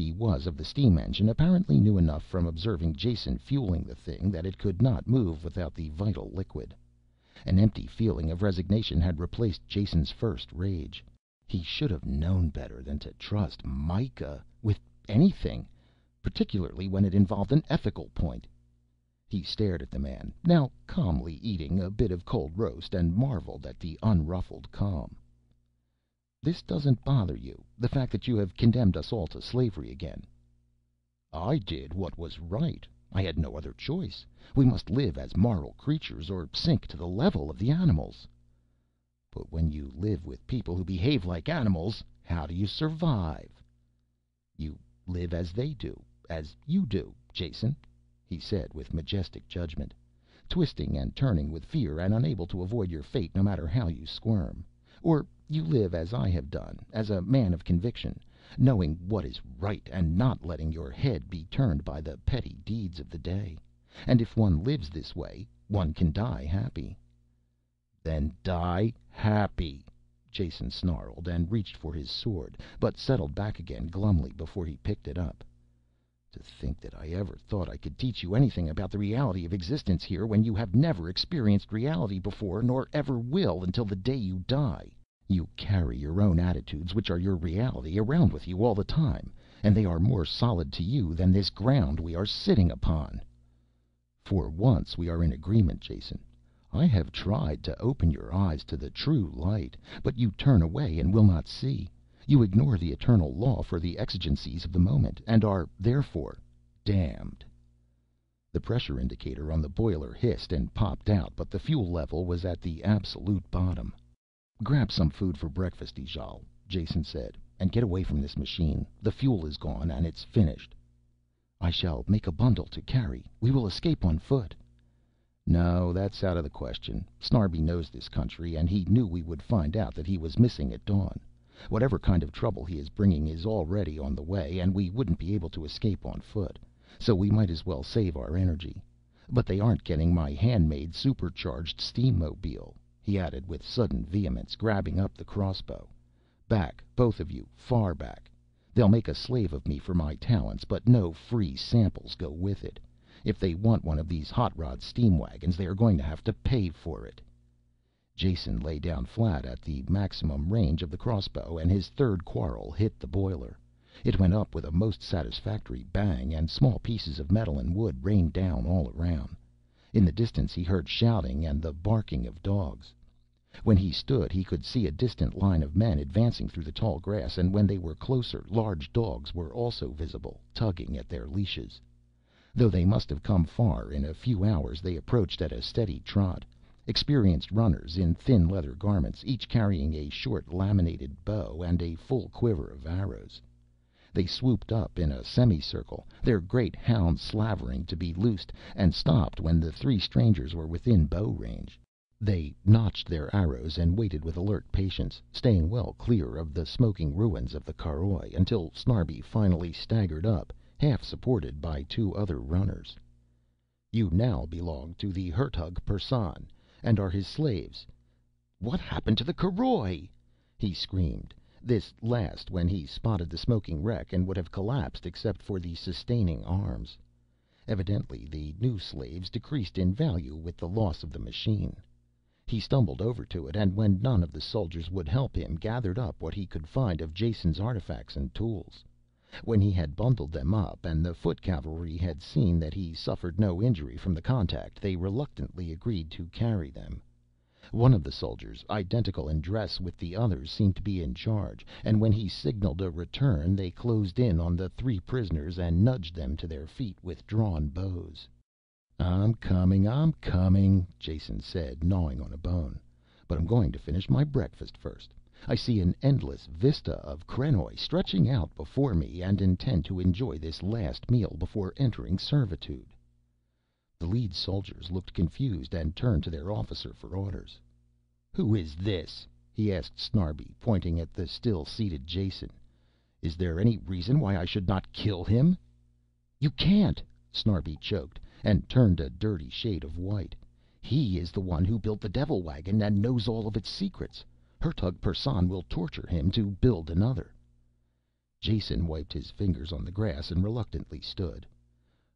he was of the steam engine, apparently knew enough from observing Jason fueling the thing that it could not move without the vital liquid. An empty feeling of resignation had replaced Jason's first rage. He should have known better than to trust Myka with anything, particularly when it involved an ethical point. He stared at the man, now calmly eating a bit of cold roast, and marveled at the unruffled calm. "This doesn't bother you, the fact that you have condemned us all to slavery again?" "I did what was right. I had no other choice. We must live as moral creatures or sink to the level of the animals." "But when you live with people who behave like animals, how do you survive?" "You live as they do, as you do, Jason," he said with majestic judgment, "twisting and turning with fear and unable to avoid your fate no matter how you squirm. Or you live as I have done, as a man of conviction, knowing what is right and not letting your head be turned by the petty deeds of the day. And if one lives this way, one can die happy." "Then die happy," Jason snarled, and reached for his sword, but settled back again glumly before he picked it up. "To think that I ever thought I could teach you anything about the reality of existence here, when you have never experienced reality before, nor ever will until the day you die. You carry your own attitudes, which are your reality, around with you all the time, and they are more solid to you than this ground we are sitting upon." "For once we are in agreement, Jason. I have tried to open your eyes to the true light, but you turn away and will not see. You ignore the eternal law for the exigencies of the moment, and are, therefore, damned." The pressure indicator on the boiler hissed and popped out, but the fuel level was at the absolute bottom. "Grab some food for breakfast, Ijal," Jason said, "and get away from this machine. The fuel is gone and it's finished." "I shall make a bundle to carry. We will escape on foot." "No, that's out of the question. Snarbi knows this country, and he knew we would find out that he was missing at dawn. Whatever kind of trouble he is bringing is already on the way, and we wouldn't be able to escape on foot. So we might as well save our energy. But they aren't getting my handmade supercharged steammobile," he added with sudden vehemence, grabbing up the crossbow. "Back, both of you, far back. They'll make a slave of me for my talents, but no free samples go with it. If they want one of these hot rod steam wagons, they are going to have to pay for it." Jason lay down flat at the maximum range of the crossbow, and his third quarrel hit the boiler. It went up with a most satisfactory bang, and small pieces of metal and wood rained down all around. In the distance he heard shouting and the barking of dogs. When he stood he could see a distant line of men advancing through the tall grass, and when they were closer large dogs were also visible, tugging at their leashes. Though they must have come far in a few hours, they approached at a steady trot. Experienced runners in thin leather garments, each carrying a short laminated bow and a full quiver of arrows. They swooped up in a semicircle, their great hounds slavering to be loosed, and stopped when the three strangers were within bow range. They notched their arrows and waited with alert patience, staying well clear of the smoking ruins of the caroj, until Snarbi finally staggered up, half supported by two other runners. "You now belong to the Hertug Persson, and are his slaves." "What happened to the caroj?" he screamed, this last when he spotted the smoking wreck and would have collapsed except for the sustaining arms. Evidently the new slaves decreased in value with the loss of the machine. He stumbled over to it, and when none of the soldiers would help him, gathered up what he could find of Jason's artifacts and tools. When he had bundled them up, and the foot cavalry had seen that he suffered no injury from the contact, they reluctantly agreed to carry them. One of the soldiers, identical in dress with the others, seemed to be in charge, and when he signaled a return they closed in on the three prisoners and nudged them to their feet with drawn bows. I'm coming," Jason said, gnawing on a bone. "But I'm going to finish my breakfast first. I see an endless vista of krenoj stretching out before me, and intend to enjoy this last meal before entering servitude." The lead soldiers looked confused and turned to their officer for orders. "Who is this?" he asked Snarbi, pointing at the still seated Jason. "Is there any reason why I should not kill him?" "You can't," Snarbi choked, and turned a dirty shade of white. "He is the one who built the devil wagon and knows all of its secrets. Hertug Persson will torture him to build another." Jason wiped his fingers on the grass and reluctantly stood.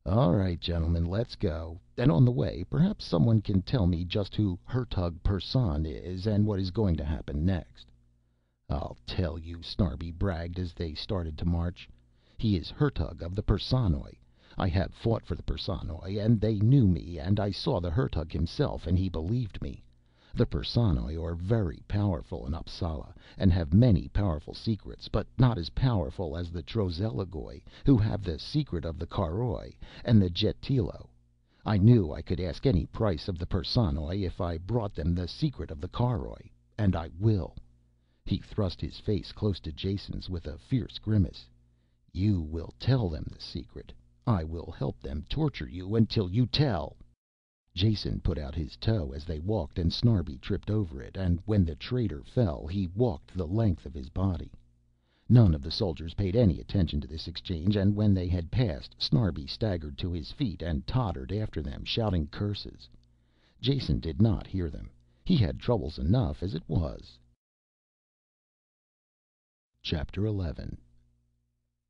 "All right, gentlemen, let's go. And on the way, perhaps someone can tell me just who Hertug Persson is and what is going to happen next." "I'll tell you," Snarbi bragged as they started to march. "He is Hertug of the Personnoi. I have fought for the Personnoi, and they knew me, and I saw the Hertug himself, and he believed me. The Personnoi are very powerful in Appsala, and have many powerful secrets, but not as powerful as the Trozelligoj, who have the secret of the Caroi and the Jetilo. I knew I could ask any price of the Personnoi if I brought them the secret of the Caroi, and I will." He thrust his face close to Jason's with a fierce grimace. "You will tell them the secret. I will help them torture you until you tell." Jason put out his toe as they walked, and Snarbi tripped over it, and when the traitor fell, he walked the length of his body. None of the soldiers paid any attention to this exchange, and when they had passed, Snarbi staggered to his feet and tottered after them, shouting curses. Jason did not hear them. He had troubles enough as it was. Chapter 11.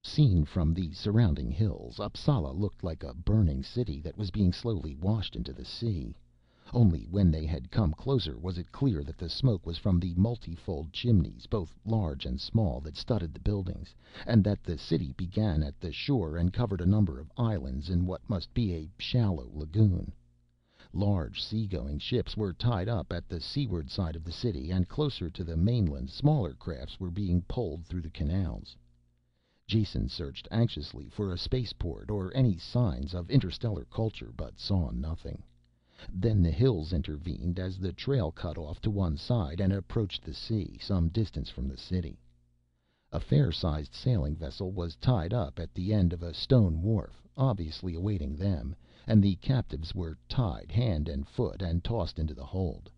Seen from the surrounding hills, Appsala looked like a burning city that was being slowly washed into the sea. Only when they had come closer was it clear that the smoke was from the multifold chimneys, both large and small, that studded the buildings, and that the city began at the shore and covered a number of islands in what must be a shallow lagoon. Large seagoing ships were tied up at the seaward side of the city, and closer to the mainland smaller crafts were being poled through the canals. Jason searched anxiously for a spaceport or any signs of interstellar culture, but saw nothing. Then the hills intervened as the trail cut off to one side and approached the sea, some distance from the city. A fair-sized sailing vessel was tied up at the end of a stone wharf, obviously awaiting them, and the captives were tied hand and foot and tossed into the hold.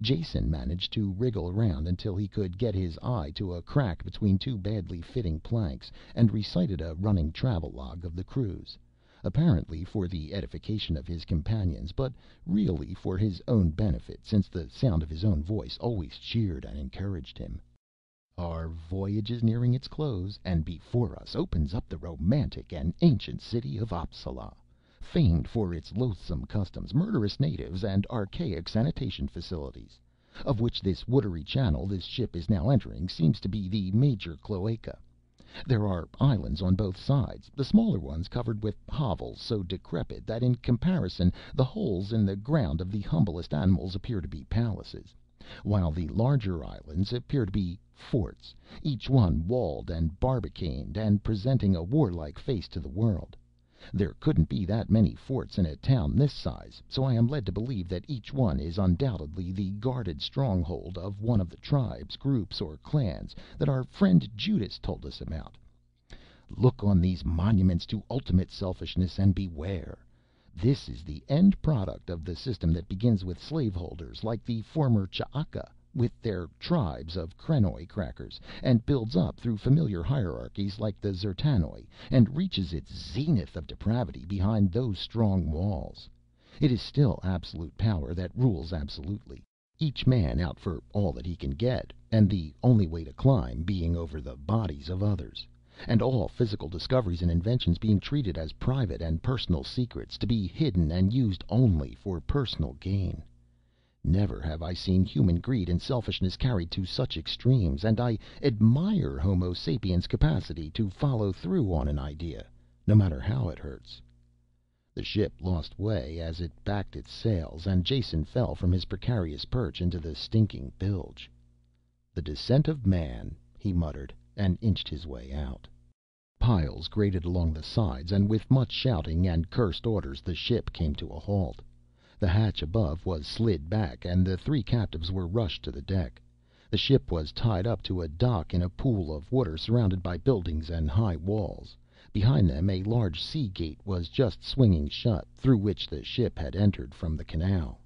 Jason managed to wriggle around until he could get his eye to a crack between two badly fitting planks, and recited a running travelogue of the cruise, apparently for the edification of his companions, but really for his own benefit, since the sound of his own voice always cheered and encouraged him. "Our voyage is nearing its close, and before us opens up the romantic and ancient city of Appsala, famed for its loathsome customs, murderous natives, and archaic sanitation facilities, of which this watery channel this ship is now entering seems to be the major cloaca. There are islands on both sides, the smaller ones covered with hovels so decrepit that in comparison the holes in the ground of the humblest animals appear to be palaces, while the larger islands appear to be forts, each one walled and barbicaned and presenting a warlike face to the world. There couldn't be that many forts in a town this size, so I am led to believe that each one is undoubtedly the guarded stronghold of one of the tribes, groups, or clans that our friend Judas told us about. Look on these monuments to ultimate selfishness and beware. This is the end product of the system that begins with slaveholders like the former Ch'aka, with their tribes of Krenoi crackers, and builds up through familiar hierarchies like the Zertanoi, and reaches its zenith of depravity behind those strong walls. It is still absolute power that rules absolutely, each man out for all that he can get, and the only way to climb being over the bodies of others, and all physical discoveries and inventions being treated as private and personal secrets, to be hidden and used only for personal gain. Never have I seen human greed and selfishness carried to such extremes, and I admire Homo sapiens' capacity to follow through on an idea, no matter how it hurts." The ship lost way as it backed its sails, and Jason fell from his precarious perch into the stinking bilge. "The descent of man," he muttered, and inched his way out. Piles grated along the sides, and with much shouting and cursed orders the ship came to a halt. The hatch above was slid back, and the three captives were rushed to the deck. The ship was tied up to a dock in a pool of water surrounded by buildings and high walls. Behind them a large sea gate was just swinging shut, through which the ship had entered from the canal.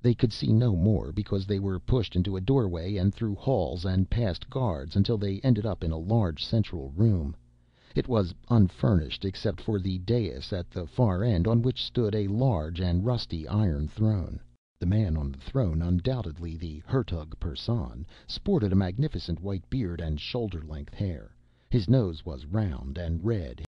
They could see no more because they were pushed into a doorway and through halls and past guards until they ended up in a large central room. It was unfurnished except for the dais at the far end, on which stood a large and rusty iron throne. The man on the throne, undoubtedly the Hertug Persson, sported a magnificent white beard and shoulder-length hair. His nose was round and red.